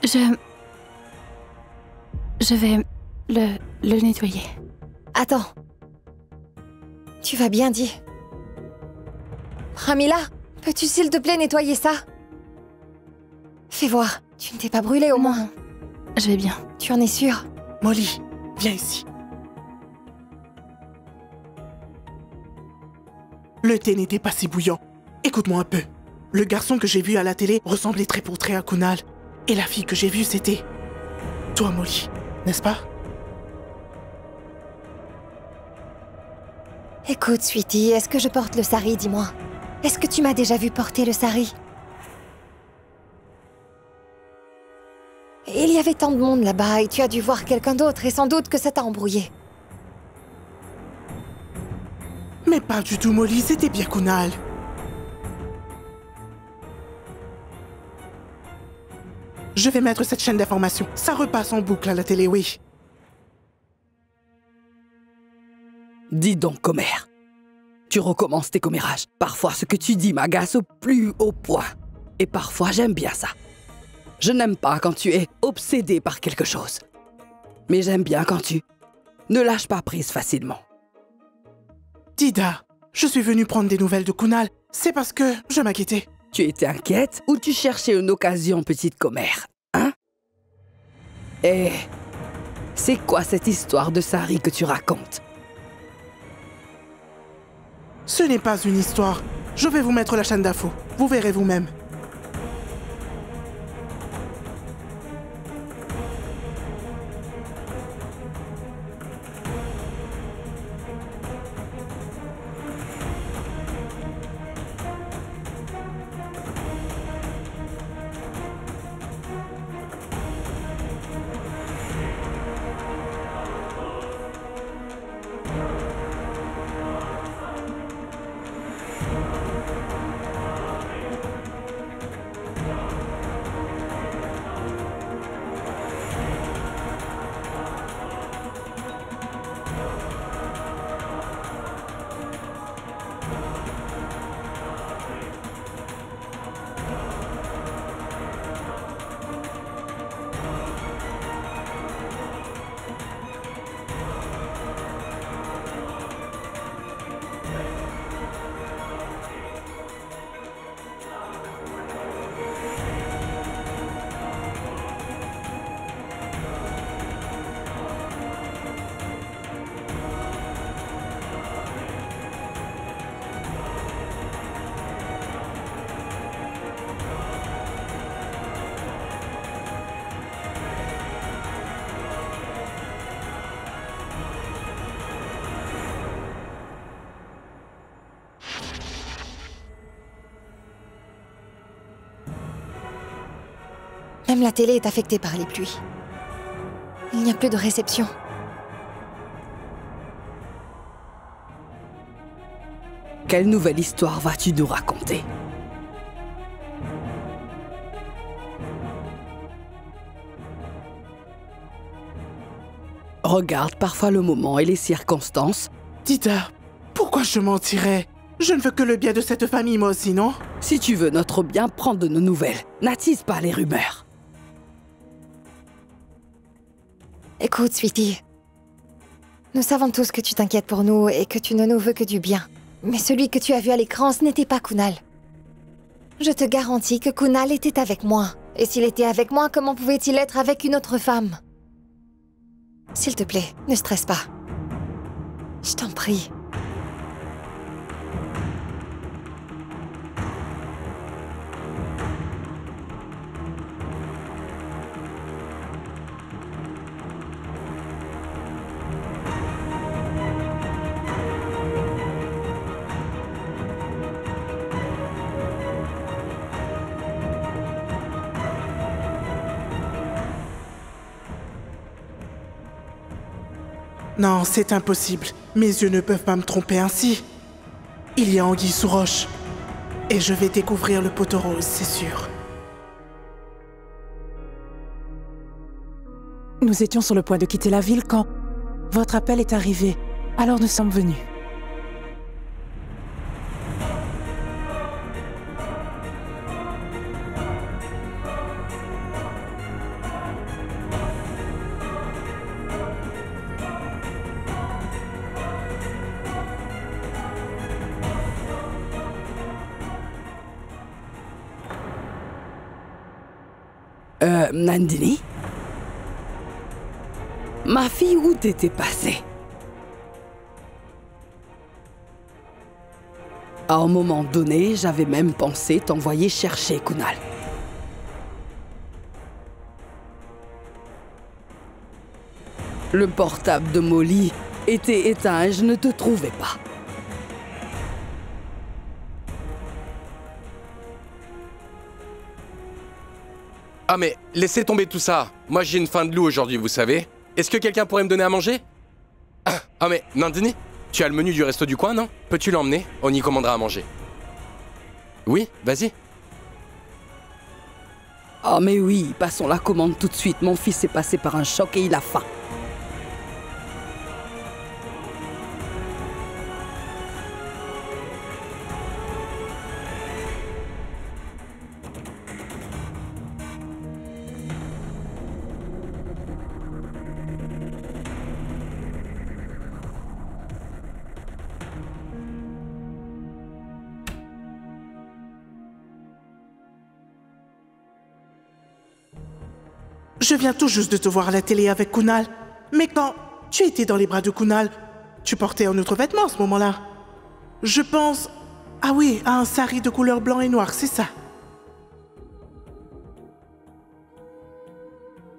Je vais le nettoyer. Attends. Tu vas bien, dis. Pramila, peux-tu s'il te plaît nettoyer ça? Fais voir. Tu ne t'es pas brûlée au moins? Je vais bien. Tu en es sûre? Molly, viens ici. Le thé n'était pas si bouillant. Écoute-moi un peu. Le garçon que j'ai vu à la télé ressemblait trait pour trait à Kunal. Et la fille que j'ai vue, c'était... toi, Molly, n'est-ce pas? Écoute, sweetie, est-ce que je porte le sari, dis-moi? Est-ce que tu m'as déjà vu porter le sari? Il y avait tant de monde là-bas et tu as dû voir quelqu'un d'autre et sans doute que ça t'a embrouillé. Mais pas du tout, Molly, c'était bien Kunal. Je vais mettre cette chaîne d'information. Ça repasse en boucle à la télé, oui. Dis donc, commère. Tu recommences tes commérages. Parfois, ce que tu dis m'agace au plus haut point. Et parfois, j'aime bien ça. Je n'aime pas quand tu es obsédé par quelque chose. Mais j'aime bien quand tu ne lâches pas prise facilement. Dida, je suis venue prendre des nouvelles de Kunal. C'est parce que je m'inquiétais. Tu étais inquiète ou tu cherchais une occasion, petite commère, hein? Et c'est quoi cette histoire de sari que tu racontes? Ce n'est pas une histoire. Je vais vous mettre la chaîne d'infos. Vous verrez vous-même. Même la télé est affectée par les pluies. Il n'y a plus de réception. Quelle nouvelle histoire vas-tu nous raconter? Regarde parfois le moment et les circonstances. Dida, pourquoi je mentirais? Je ne veux que le bien de cette famille, moi aussi, non? Si tu veux notre bien, prends de nos nouvelles. N'attise pas les rumeurs. Écoute, sweetie. Nous savons tous que tu t'inquiètes pour nous et que tu ne nous veux que du bien. Mais celui que tu as vu à l'écran, ce n'était pas Kunal. Je te garantis que Kunal était avec moi. Et s'il était avec moi, comment pouvait-il être avec une autre femme? S'il te plaît, ne stresse pas. Je t'en prie. Non, c'est impossible. Mes yeux ne peuvent pas me tromper ainsi. Il y a anguille sous roche. Et je vais découvrir le poteau rose, c'est sûr. Nous étions sur le point de quitter la ville quand votre appel est arrivé. Alors nous sommes venus. Nandini? Ma fille, où t'étais passée? À un moment donné, j'avais même pensé t'envoyer chercher Kunal. Le portable de Molly était éteint et je ne te trouvais pas. Ah mais, laissez tomber tout ça. Moi j'ai une faim de loup aujourd'hui, vous savez. Est-ce que quelqu'un pourrait me donner à manger? Ah mais, Nandini, tu as le menu du resto du coin, non? Peux-tu l'emmener? On y commandera à manger. Oui, vas-y. Ah mais oui, passons la commande tout de suite. Mon fils est passé par un choc et il a faim. Je viens tout juste de te voir à la télé avec Kunal. Mais quand tu étais dans les bras de Kunal, tu portais un autre vêtement à ce moment-là. Je pense... Ah oui, à un sari de couleur blanc et noir, c'est ça.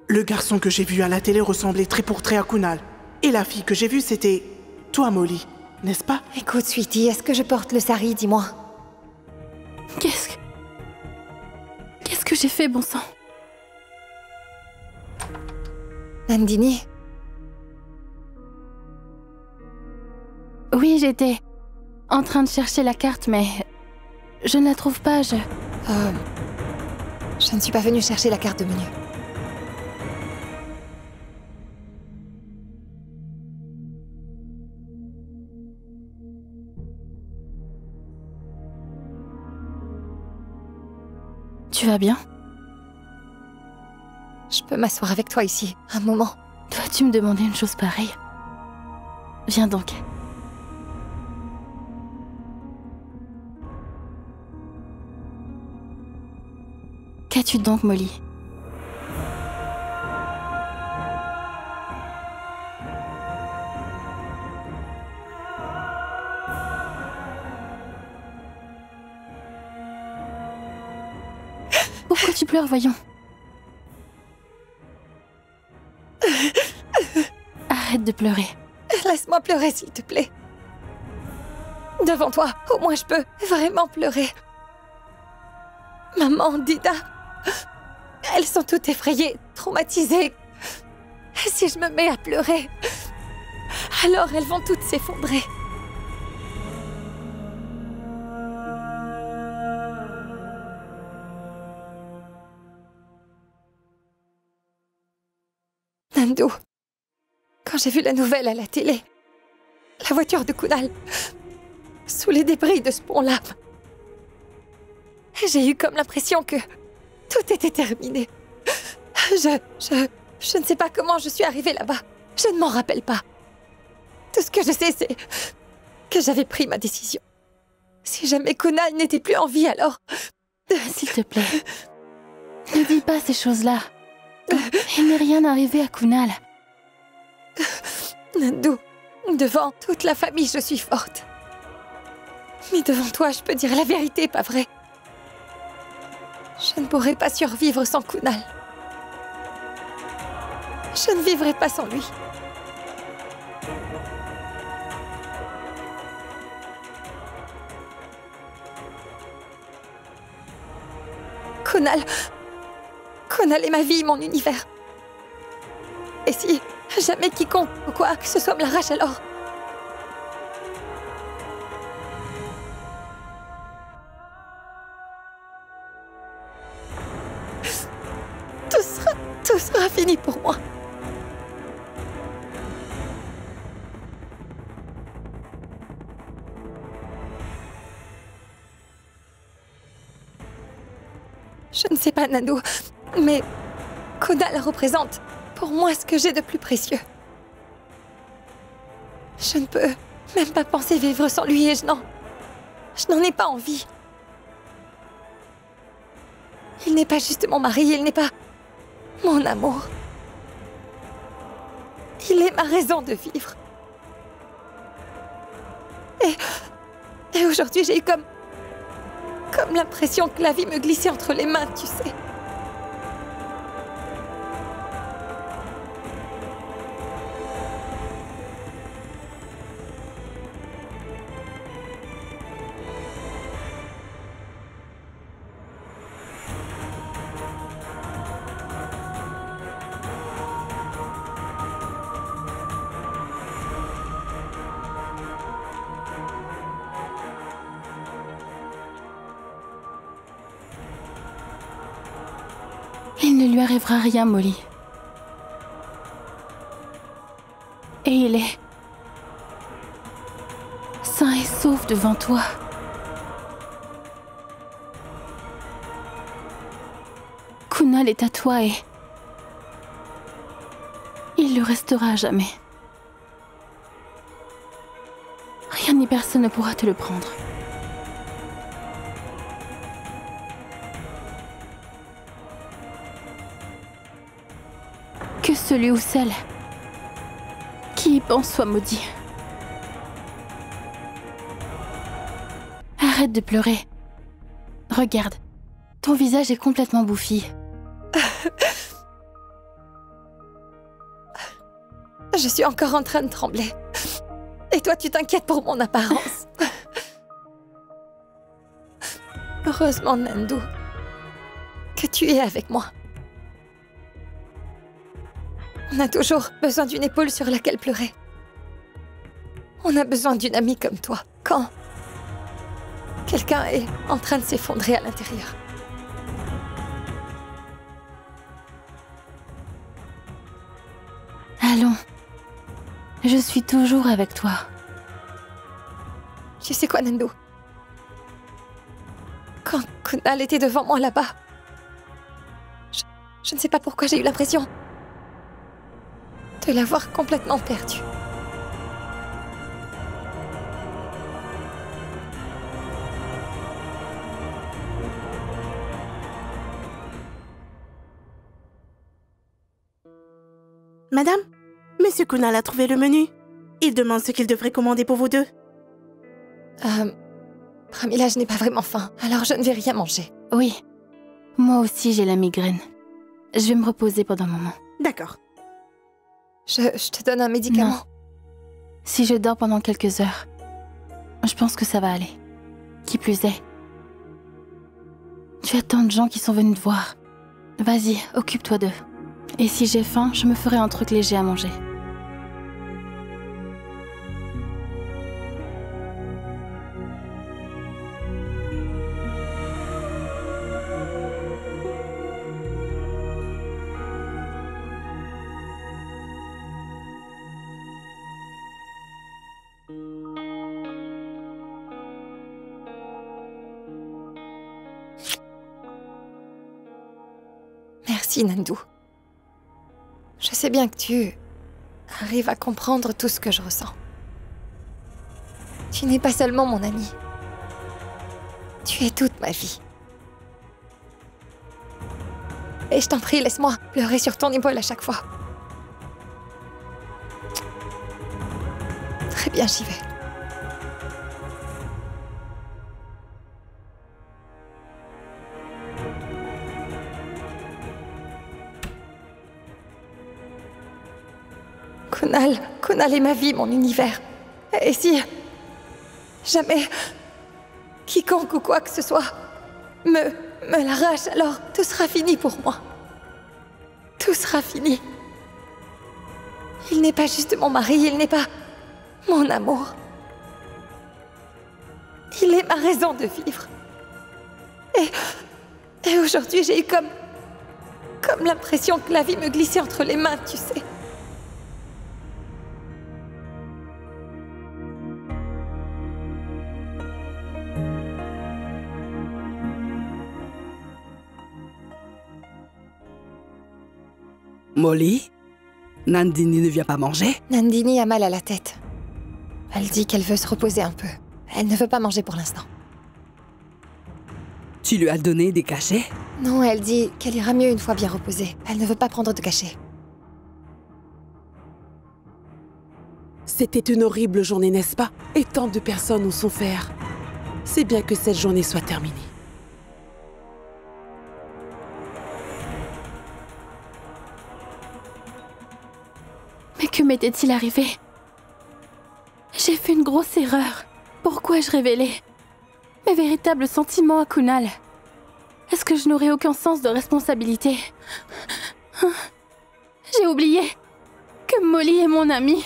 Le garçon que j'ai vu à la télé ressemblait trait pour trait à Kunal. Et la fille que j'ai vue, c'était... toi, Molly, n'est-ce pas? Écoute, Sweetie, est-ce que je porte le sari, dis-moi? Qu'est-ce que j'ai fait, bon sang? Nandini? Oui, j'étais en train de chercher la carte, mais je ne la trouve pas, Je ne suis pas venue chercher la carte de menu. Tu vas bien? Je peux m'asseoir avec toi ici, un moment? Dois-tu me demander une chose pareille? Viens donc. Qu'as-tu donc, Molly? Pourquoi tu pleures, voyons? Arrête de pleurer. Laisse-moi pleurer, s'il te plaît. Devant toi, au moins je peux vraiment pleurer. Maman, Dida, elles sont toutes effrayées, traumatisées. Si je me mets à pleurer, alors elles vont toutes s'effondrer. Nandu, quand j'ai vu la nouvelle à la télé, la voiture de Kunal, sous les débris de ce pont-là, j'ai eu comme l'impression que tout était terminé. Je ne sais pas comment je suis arrivée là-bas. Je ne m'en rappelle pas. Tout ce que je sais, c'est que j'avais pris ma décision. Si jamais Kunal n'était plus en vie, alors... S'il te plaît, ne dis pas ces choses-là. Il n'est rien arrivé à Kunal. Nandu, devant toute la famille, je suis forte. Mais devant toi, je peux dire la vérité, pas vrai? Je ne pourrais pas survivre sans Kunal. Je ne vivrai pas sans lui. Kunal est ma vie, mon univers. Et si jamais quiconque ou quoi que ce soit me l'arrache, alors... Tout sera fini pour moi. Je ne sais pas, Nandu, mais Kunal représente pour moi ce que j'ai de plus précieux. Je ne peux même pas penser vivre sans lui et je n'en ai pas envie. Il n'est pas juste mon mari, il n'est pas Mon amour. Il est ma raison de vivre. Et aujourd'hui, j'ai eu comme l'impression que la vie me glissait entre les mains, tu sais. Il ne lui arrivera rien, Molly. Et il est sain et sauf devant toi. Kunal est à toi et il le restera à jamais. Rien ni personne ne pourra te le prendre. Que celui ou celle qui y pense soit maudit. Arrête de pleurer. Regarde, ton visage est complètement bouffi. Je suis encore en train de trembler. Et toi, tu t'inquiètes pour mon apparence. Heureusement, Nandu, que tu es avec moi. On a toujours besoin d'une épaule sur laquelle pleurer. On a besoin d'une amie comme toi. Quand quelqu'un est en train de s'effondrer à l'intérieur. Allons. Je suis toujours avec toi. Tu sais quoi, Nandu? Quand Kunal était devant moi là-bas, je ne sais pas pourquoi j'ai eu l'impression de l'avoir complètement perdu. Madame, Monsieur Kunal a trouvé le menu. Il demande ce qu'il devrait commander pour vous deux. Pramila, je n'ai pas vraiment faim, alors je ne vais rien manger. Oui, moi aussi j'ai la migraine. Je vais me reposer pendant un moment. D'accord. Je te donne un médicament. Non. Si je dors pendant quelques heures, je pense que ça va aller. Qui plus est, tu as tant de gens qui sont venus te voir. Vas-y, occupe-toi d'eux. Et si j'ai faim, je me ferai un truc léger à manger. Merci, Nandu. Je sais bien que tu arrives à comprendre tout ce que je ressens. Tu n'es pas seulement mon ami. Tu es toute ma vie. Et je t'en prie, laisse-moi pleurer sur ton épaule à chaque fois. Très bien, j'y vais. Kunal est ma vie, mon univers. Et si jamais quiconque ou quoi que ce soit me l'arrache, alors tout sera fini pour moi. Tout sera fini. Il n'est pas juste mon mari, il n'est pas mon amour. Il est ma raison de vivre. Et aujourd'hui, j'ai eu comme l'impression que la vie me glissait entre les mains, tu sais. Molly, Nandini ne vient pas manger? Nandini a mal à la tête. Elle dit qu'elle veut se reposer un peu. Elle ne veut pas manger pour l'instant. Tu lui as donné des cachets? Non, elle dit qu'elle ira mieux une fois bien reposée. Elle ne veut pas prendre de cachet. C'était une horrible journée, n'est-ce pas? Et tant de personnes ont souffert. C'est bien que cette journée soit terminée. Mais que m'était-il arrivé? J'ai fait une grosse erreur. Pourquoi ai-je révélé mes véritables sentiments à Kunal? Est-ce que je n'aurais aucun sens de responsabilité? J'ai oublié que Molly est mon amie.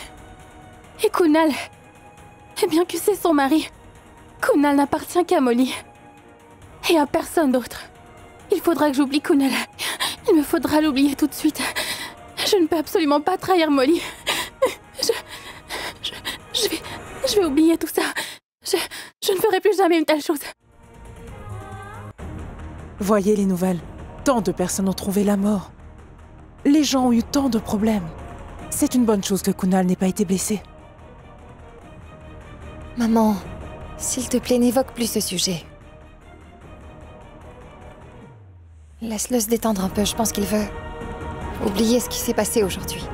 Et Kunal, et bien que c'est son mari, Kunal n'appartient qu'à Molly. Et à personne d'autre. Il faudra que j'oublie Kunal. Il me faudra l'oublier tout de suite. Je ne peux absolument pas trahir Molly. Je vais oublier tout ça. Je ne ferai plus jamais une telle chose. Voyez les nouvelles. Tant de personnes ont trouvé la mort. Les gens ont eu tant de problèmes. C'est une bonne chose que Kunal n'ait pas été blessé. Maman, s'il te plaît, n'évoque plus ce sujet. Laisse-le se détendre un peu, je pense qu'il veut oublier ce qui s'est passé aujourd'hui.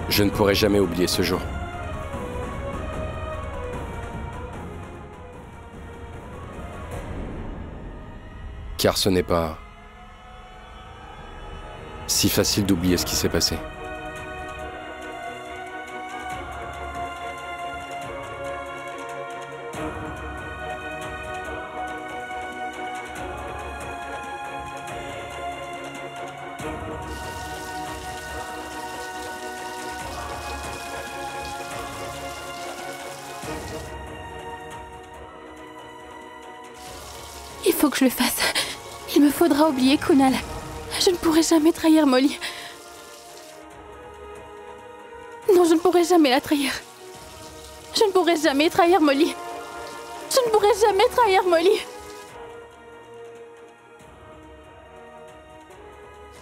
Je ne pourrai jamais oublier ce jour. Car ce n'est pas si facile d'oublier ce qui s'est passé. Il faut que je le fasse. Il me faudra oublier Kunal. Je ne pourrai jamais trahir Molly. Non, je ne pourrai jamais la trahir. Je ne pourrai jamais trahir Molly. Je ne pourrai jamais trahir Molly.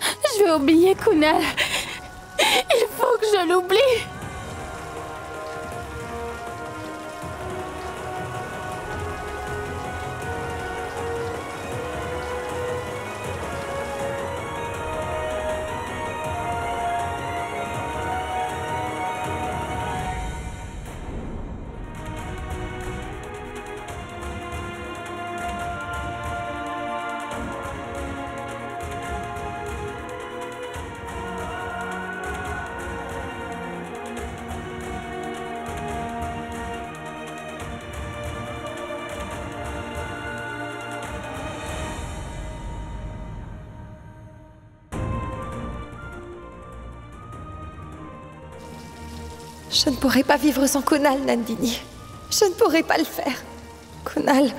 Je vais oublier Kunal. Il faut que je l'oublie. Je ne pourrai pas vivre sans Kunal, Nandini. Je ne pourrai pas le faire. Kunal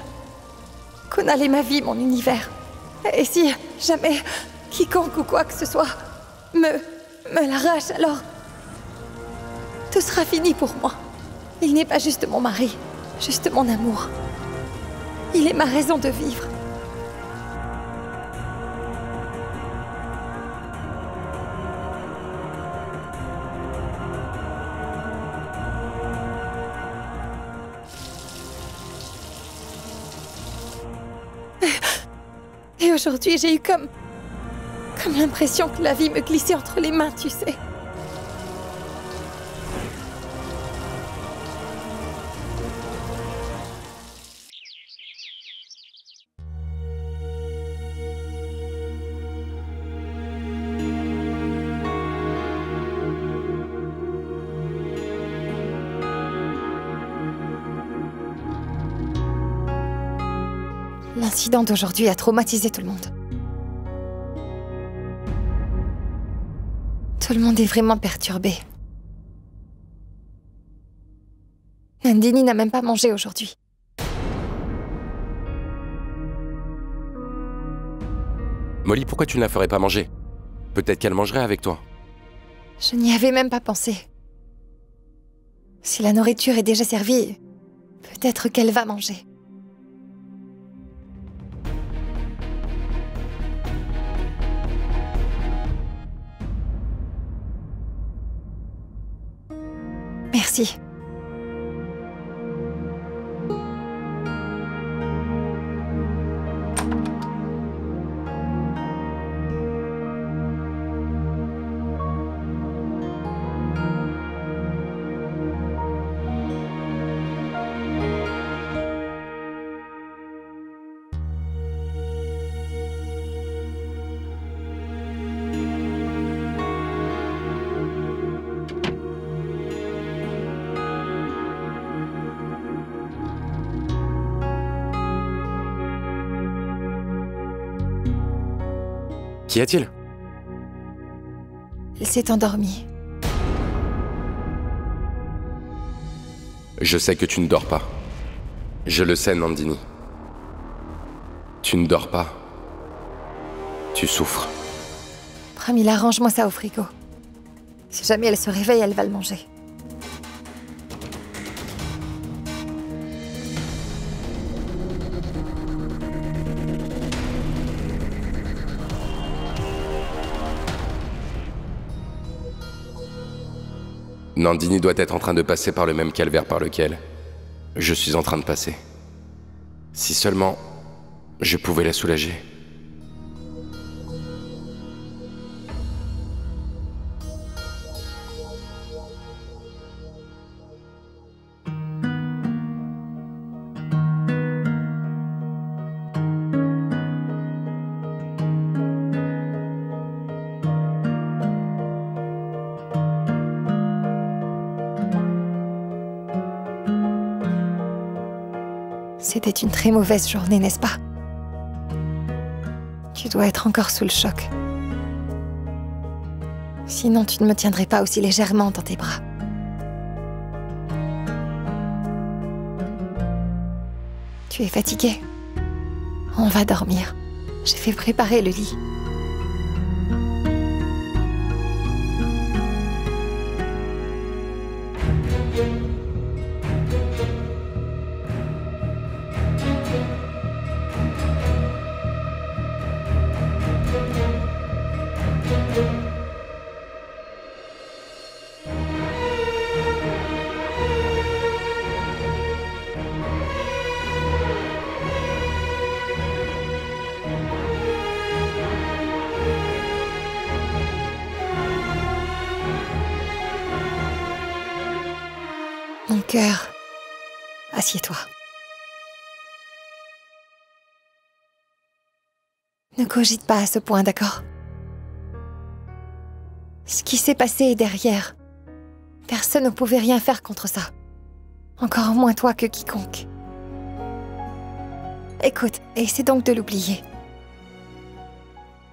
est ma vie, mon univers. Et si jamais quiconque ou quoi que ce soit me l'arrache, alors tout sera fini pour moi. Il n'est pas juste mon mari, juste mon amour. Il est ma raison de vivre. Et aujourd'hui, j'ai eu comme l'impression que la vie me glissait entre les mains, tu sais. L'incident d'aujourd'hui a traumatisé tout le monde. Tout le monde est vraiment perturbé. Nandini n'a même pas mangé aujourd'hui. Molly, pourquoi tu ne la ferais pas manger? Peut-être qu'elle mangerait avec toi. Je n'y avais même pas pensé. Si la nourriture est déjà servie, peut-être qu'elle va manger. Merci. Qu'y a-t-il? Elle s'est endormie. Je sais que tu ne dors pas. Je le sais, Nandini. Tu ne dors pas. Tu souffres. Pramila, range-moi ça au frigo. Si jamais elle se réveille, elle va le manger. Nandini doit être en train de passer par le même calvaire par lequel je suis en train de passer. Si seulement je pouvais la soulager. C'était une très mauvaise journée, n'est-ce pas? Tu dois être encore sous le choc. Sinon, tu ne me tiendrais pas aussi légèrement dans tes bras. Tu es fatiguée? On va dormir. J'ai fait préparer le lit. Mon cœur, assieds-toi. Ne cogite pas à ce point, d'accord? Ce qui s'est passé est derrière. Personne ne pouvait rien faire contre ça. Encore moins toi que quiconque. Écoute, essaie donc de l'oublier.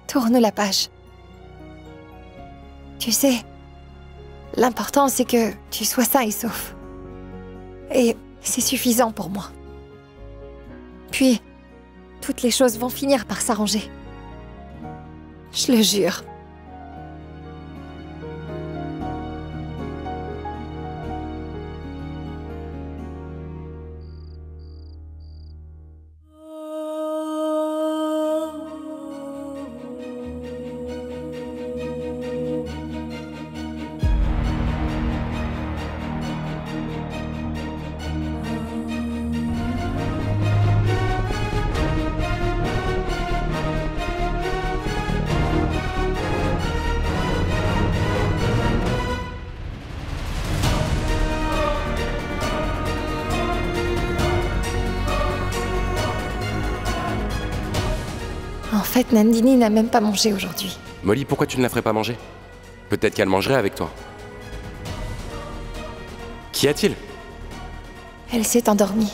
Tourne la page. Tu sais, l'important c'est que tu sois sain et sauf. Et c'est suffisant pour moi. Puis, toutes les choses vont finir par s'arranger. Je le jure. En fait, Nandini n'a même pas mangé aujourd'hui. Molly, pourquoi tu ne la ferais pas manger? Peut-être qu'elle mangerait avec toi. Qu'y a-t-il? Elle s'est endormie.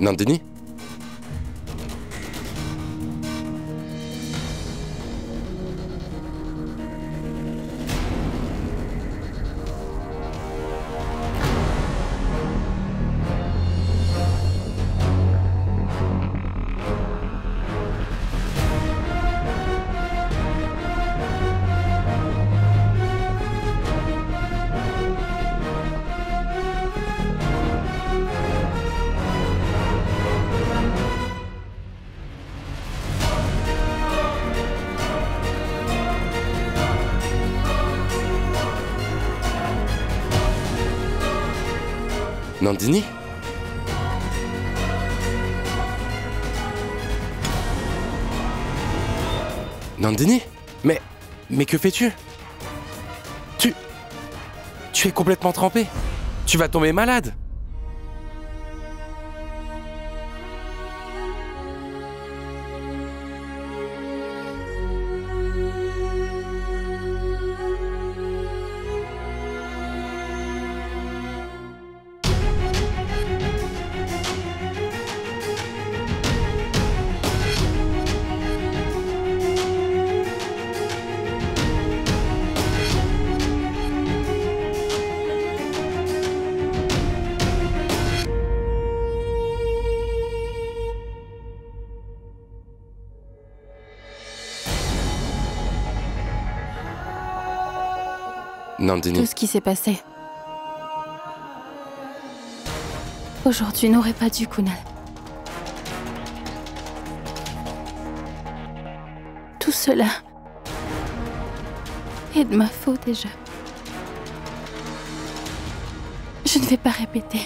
Nandini? Nandini? Nandini? Mais que fais-tu? Tu es complètement trempée. Tu vas tomber malade. Nandini. Tout ce qui s'est passé. Aujourd'hui n'aurait pas dû, Kunal. Tout cela est de ma faute déjà. Je ne vais pas répéter.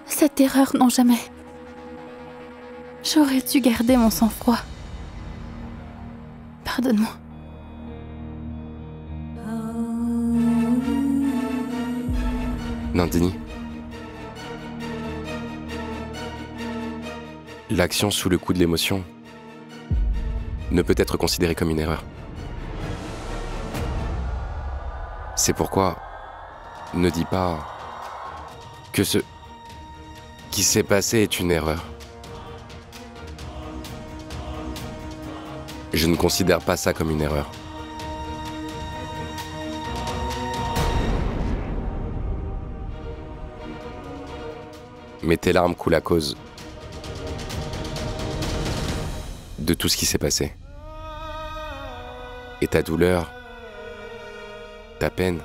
Cette erreur, non jamais. J'aurais dû garder mon sang-froid. Pardonne-moi. Nandini. L'action sous le coup de l'émotion ne peut être considérée comme une erreur. C'est pourquoi ne dis pas que ce qui s'est passé est une erreur. Je ne considère pas ça comme une erreur. Mais tes larmes coulent à cause de tout ce qui s'est passé. Et ta douleur, ta peine,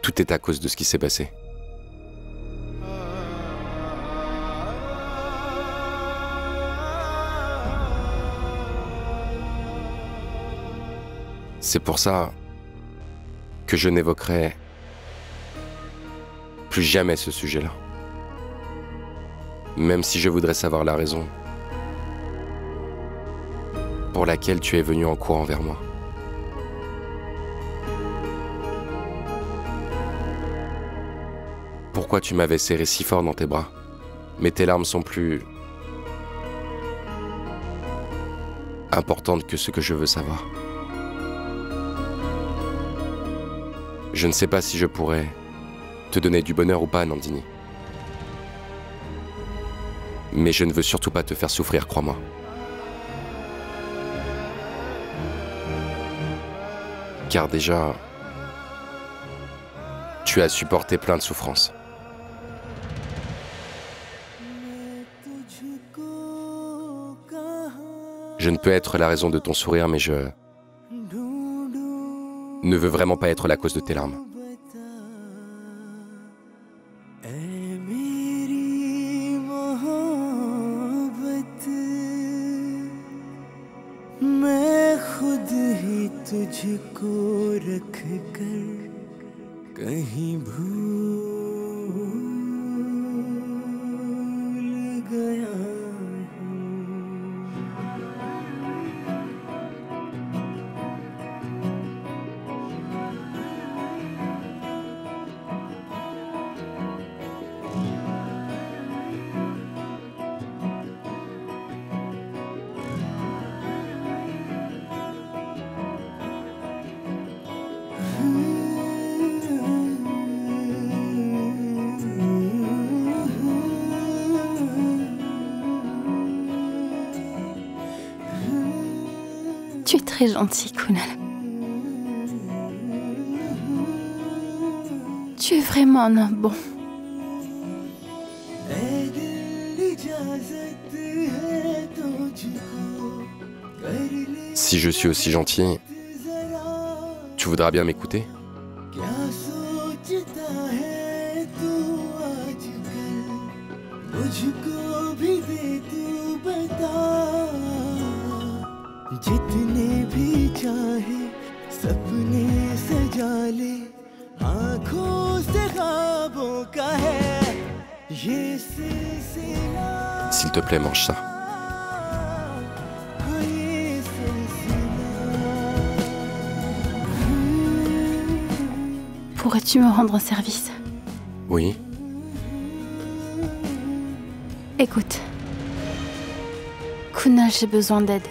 tout est à cause de ce qui s'est passé. C'est pour ça que je n'évoquerai plus jamais ce sujet-là. Même si je voudrais savoir la raison pour laquelle tu es venu en courant vers moi. Pourquoi tu m'avais serré si fort dans tes bras, mais tes larmes sont plus importantes que ce que je veux savoir. Je ne sais pas si je pourrais te donner du bonheur ou pas, Nandini. Mais je ne veux surtout pas te faire souffrir, crois-moi. Car déjà, tu as supporté plein de souffrances. Je ne peux être la raison de ton sourire, mais je ne veux vraiment pas être la cause de tes larmes. तुझको रख कर कहीं भूल गया Tu es très gentil, Kunal. Tu es vraiment un homme bon. Si je suis aussi gentil, tu voudras bien m'écouter? S'il te plaît, mange ça. Pourrais-tu me rendre un service? Oui. Écoute. Kunal, j'ai besoin d'aide.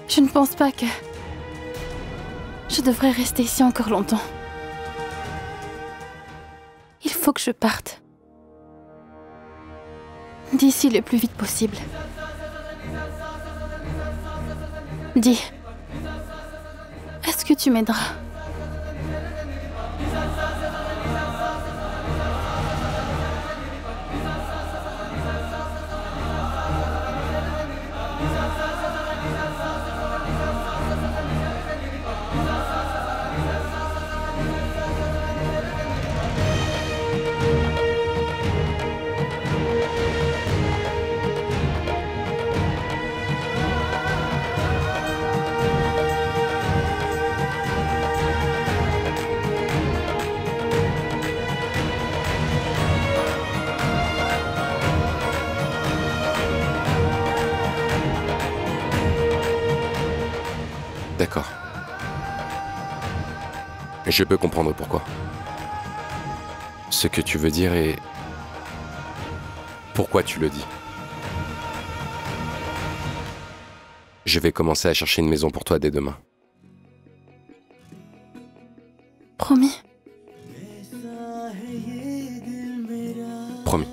Je ne pense pas que... je devrais rester ici encore longtemps. Il faut que je parte. D'ici le plus vite possible. Dis. Est-ce que tu m'aideras? D'accord. Je peux comprendre pourquoi. Ce que tu veux dire et pourquoi tu le dis. Je vais commencer à chercher une maison pour toi dès demain. Promis. Promis.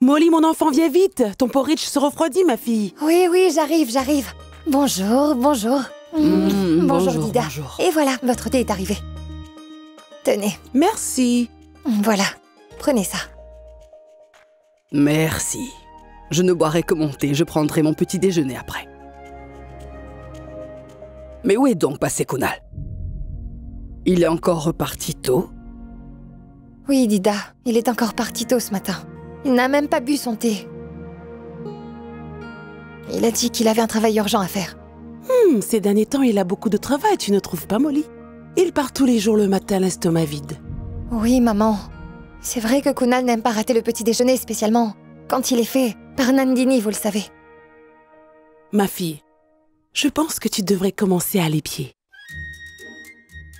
Molly, mon enfant, viens vite. Ton porridge se refroidit, ma fille. Oui, oui, j'arrive. Bonjour. Bonjour, Dida. Bonjour. Et voilà, votre thé est arrivé. Tenez, Merci. voilà. Prenez ça. Merci. Je ne boirai que mon thé, je prendrai mon petit déjeuner après. Mais où est donc passé Kunal? Il est encore reparti tôt? Oui, Dida, il est encore parti tôt ce matin. Il n'a même pas bu son thé. Il a dit qu'il avait un travail urgent à faire. Ces derniers temps, il a beaucoup de travail, tu ne trouves pas, Molly? Il part tous les jours le matin, l'estomac vide. Oui, maman. C'est vrai que Kunal n'aime pas rater le petit déjeuner, spécialement quand il est fait par Nandini, vous le savez. Ma fille, je pense que tu devrais commencer à aller pied.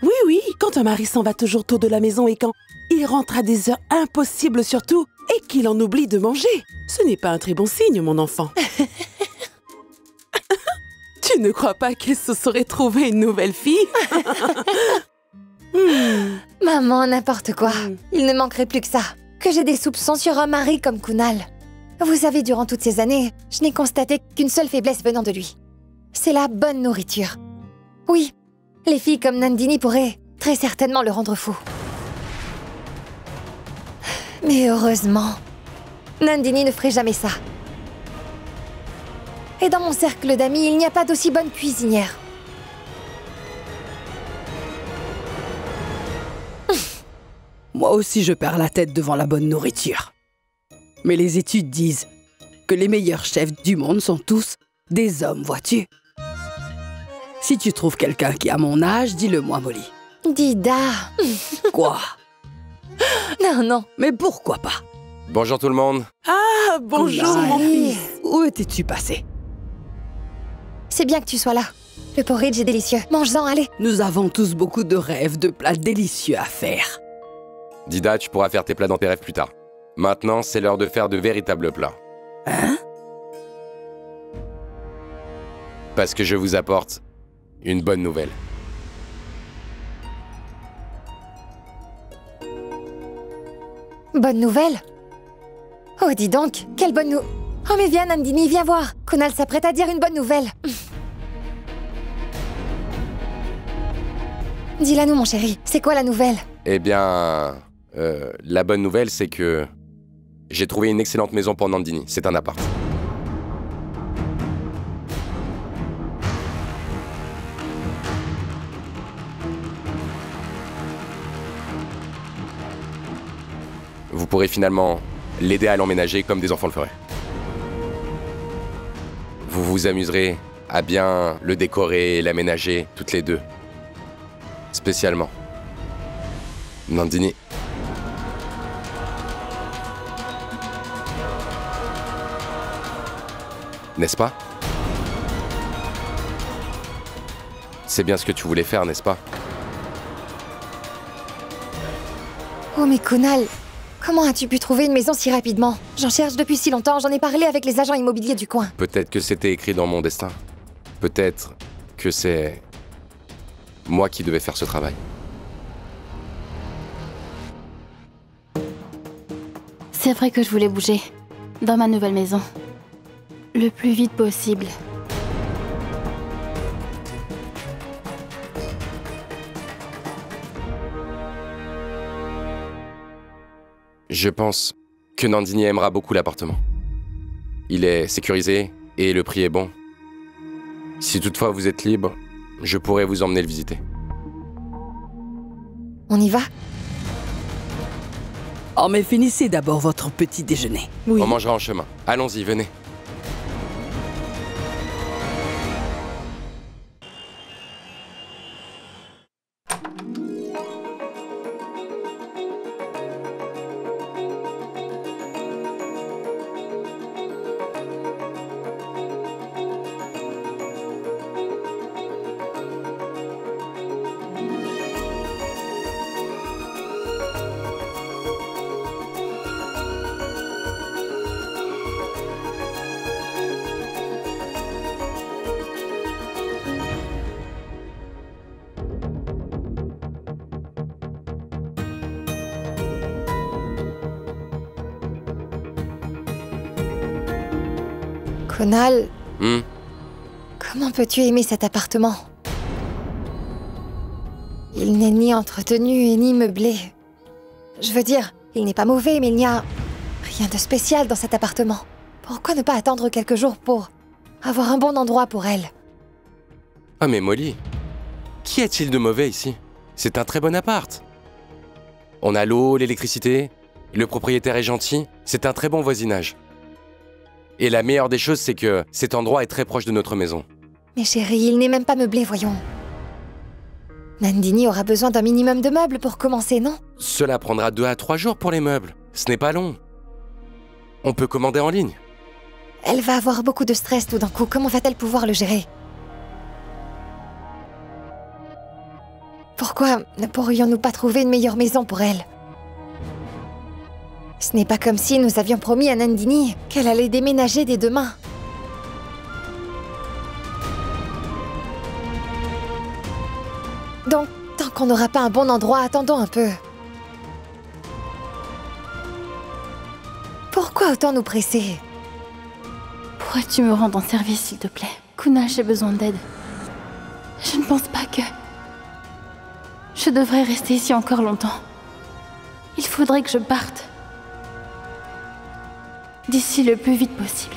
Oui, oui, quand un mari s'en va toujours tôt de la maison et quand il rentre à des heures impossibles surtout et qu'il en oublie de manger. Ce n'est pas un très bon signe, mon enfant. Tu ne crois pas qu'il se serait trouvé une nouvelle fille? Maman, n'importe quoi. Il ne manquerait plus que ça. Que j'ai des soupçons sur un mari comme Kunal. Vous savez, durant toutes ces années, je n'ai constaté qu'une seule faiblesse venant de lui. C'est la bonne nourriture. Oui, les filles comme Nandini pourraient très certainement le rendre fou. Mais heureusement, Nandini ne ferait jamais ça. Et dans mon cercle d'amis, il n'y a pas d'aussi bonne cuisinière. Moi aussi, je perds la tête devant la bonne nourriture. Mais les études disent que les meilleurs chefs du monde sont tous des hommes, vois-tu? Si tu trouves quelqu'un qui a mon âge, dis-le-moi, Molly. Dida. Quoi? Non, non. Mais pourquoi pas? Bonjour tout le monde. Ah, bonjour, mon fils. Où étais-tu passé? C'est bien que tu sois là. Le porridge est délicieux. Mange-en, allez. Nous avons tous beaucoup de rêves, de plats délicieux à faire. Dida, tu pourras faire tes plats dans tes rêves plus tard. Maintenant, c'est l'heure de faire de véritables plats. Hein? Parce que je vous apporte une bonne nouvelle. Bonne nouvelle? Oh, dis donc, quelle bonne nouvelle. Oh, mais viens, Nandini, viens voir. Kunal s'apprête à dire une bonne nouvelle. Dis-la nous, mon chéri. C'est quoi la nouvelle? Eh bien, la bonne nouvelle, c'est que j'ai trouvé une excellente maison pour Nandini. C'est un appart. Vous pourrez finalement l'aider à l'emménager comme des enfants le feraient. Vous vous amuserez à bien le décorer et l'aménager toutes les deux. Spécialement. Nandini. N'est-ce pas? C'est bien ce que tu voulais faire, n'est-ce pas? Oh, mais Kunal, comment as-tu pu trouver une maison si rapidement? J'en cherche depuis si longtemps, j'en ai parlé avec les agents immobiliers du coin. Peut-être que c'était écrit dans mon destin. Peut-être que c'est moi qui devais faire ce travail. C'est vrai que je voulais bouger dans ma nouvelle maison. Le plus vite possible. Je pense que Nandini aimera beaucoup l'appartement. Il est sécurisé et le prix est bon. Si toutefois vous êtes libre, je pourrais vous emmener le visiter. On y va? Oh, mais finissez d'abord votre petit déjeuner. Oui. On mangera en chemin. Allons-y, venez. Kunal, Hmm. comment peux-tu aimer cet appartement? Il n'est ni entretenu et ni meublé. Je veux dire, il n'est pas mauvais, mais il n'y a rien de spécial dans cet appartement. Pourquoi ne pas attendre quelques jours pour avoir un bon endroit pour elle? Ah mais Molly, qu'y a-t-il de mauvais ici? C'est un très bon appart. On a l'eau, l'électricité, le propriétaire est gentil, c'est un très bon voisinage. Et la meilleure des choses, c'est que cet endroit est très proche de notre maison. Mais chérie, il n'est même pas meublé, voyons. Nandini aura besoin d'un minimum de meubles pour commencer, non? Cela prendra 2 à 3 jours pour les meubles. Ce n'est pas long. On peut commander en ligne. Elle va avoir beaucoup de stress tout d'un coup. Comment va-t-elle pouvoir le gérer? Pourquoi ne pourrions-nous pas trouver une meilleure maison pour elle? Ce n'est pas comme si nous avions promis à Nandini qu'elle allait déménager dès demain. Donc, tant qu'on n'aura pas un bon endroit, attendons un peu. Pourquoi autant nous presser? Pourrais-tu me rendre un service, s'il te plaît? Kunal, j'ai besoin d'aide. Je ne pense pas que... je devrais rester ici encore longtemps. Il faudrait que je parte. D'ici le plus vite possible.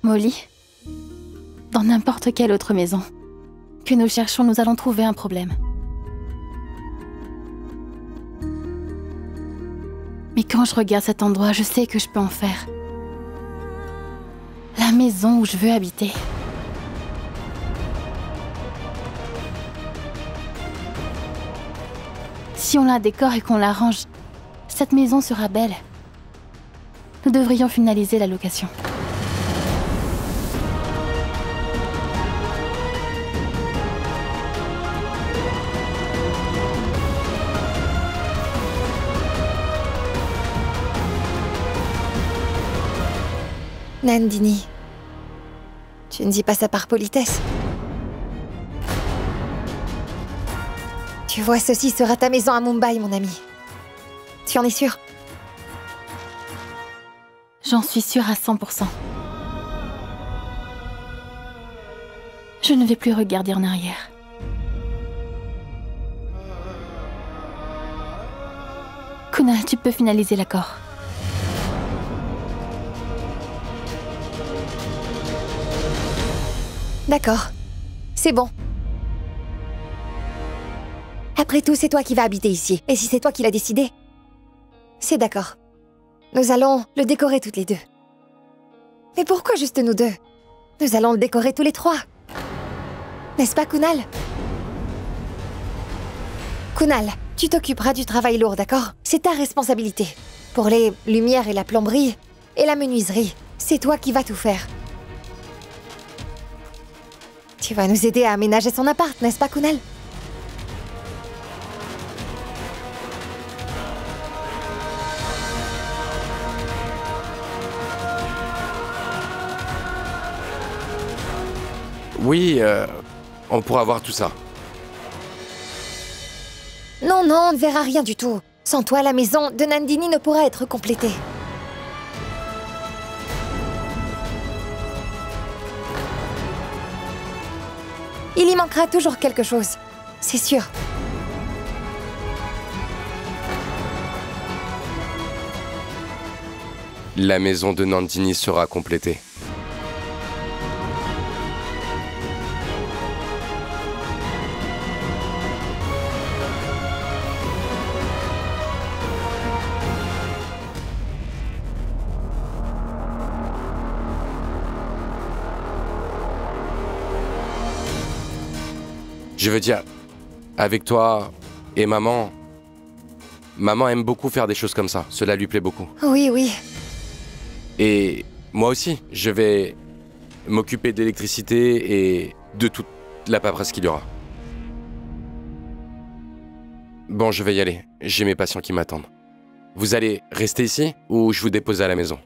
Molly, dans n'importe quelle autre maison que nous cherchons, nous allons trouver un problème. Mais quand je regarde cet endroit, je sais que je peux en faire. La maison où je veux habiter. Si on la décore et qu'on l'arrange, cette maison sera belle. Nous devrions finaliser la location. Nandini, tu ne dis pas ça par politesse. Tu vois, ceci sera ta maison à Mumbai, mon ami. Tu en es sûre? J'en suis sûre à 100%. Je ne vais plus regarder en arrière. Kunal, tu peux finaliser l'accord. D'accord. C'est bon. Après tout, c'est toi qui vas habiter ici. Et si c'est toi qui l'as décidé, c'est d'accord. Nous allons le décorer toutes les deux. Mais pourquoi juste nous deux? Nous allons le décorer tous les trois. N'est-ce pas, Kunal? Kunal, tu t'occuperas du travail lourd, d'accord? C'est ta responsabilité. Pour les lumières et la plomberie et la menuiserie, c'est toi qui vas tout faire. Tu vas nous aider à aménager son appart, n'est-ce pas, Kunal? Oui, on pourra voir tout ça. Non, non, on ne verra rien du tout. Sans toi, la maison de Nandini ne pourra être complétée. Il y manquera toujours quelque chose, c'est sûr. La maison de Nandini sera complétée. Je veux dire, avec toi et maman, maman aime beaucoup faire des choses comme ça. Cela lui plaît beaucoup. Oui, oui. Et moi aussi, je vais m'occuper de l'électricité et de toute la paperasse qu'il y aura. Bon, je vais y aller. J'ai mes patients qui m'attendent. Vous allez rester ici ou je vous dépose à la maison?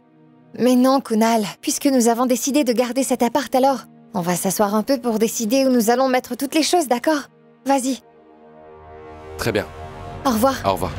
Mais non, Kunal, puisque nous avons décidé de garder cet appart alors, on va s'asseoir un peu pour décider où nous allons mettre toutes les choses, d'accord? Vas-y. Très bien. Au revoir. Au revoir.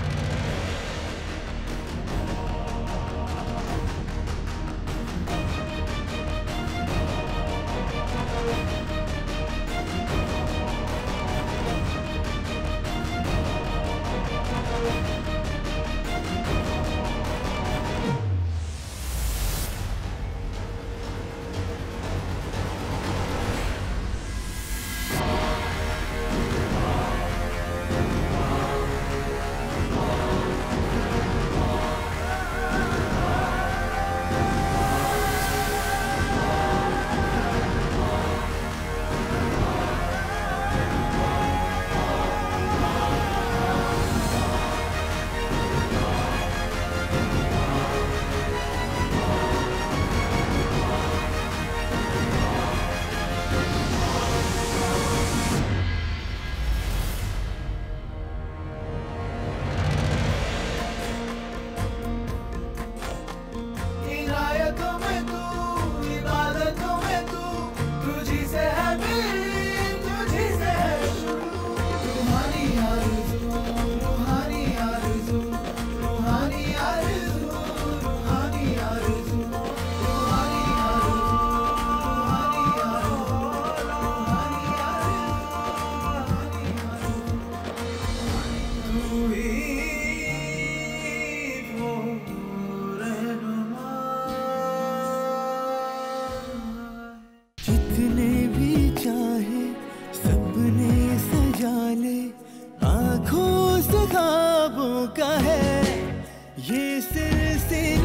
आँखों से ख्वाबों का है ये सिलसिला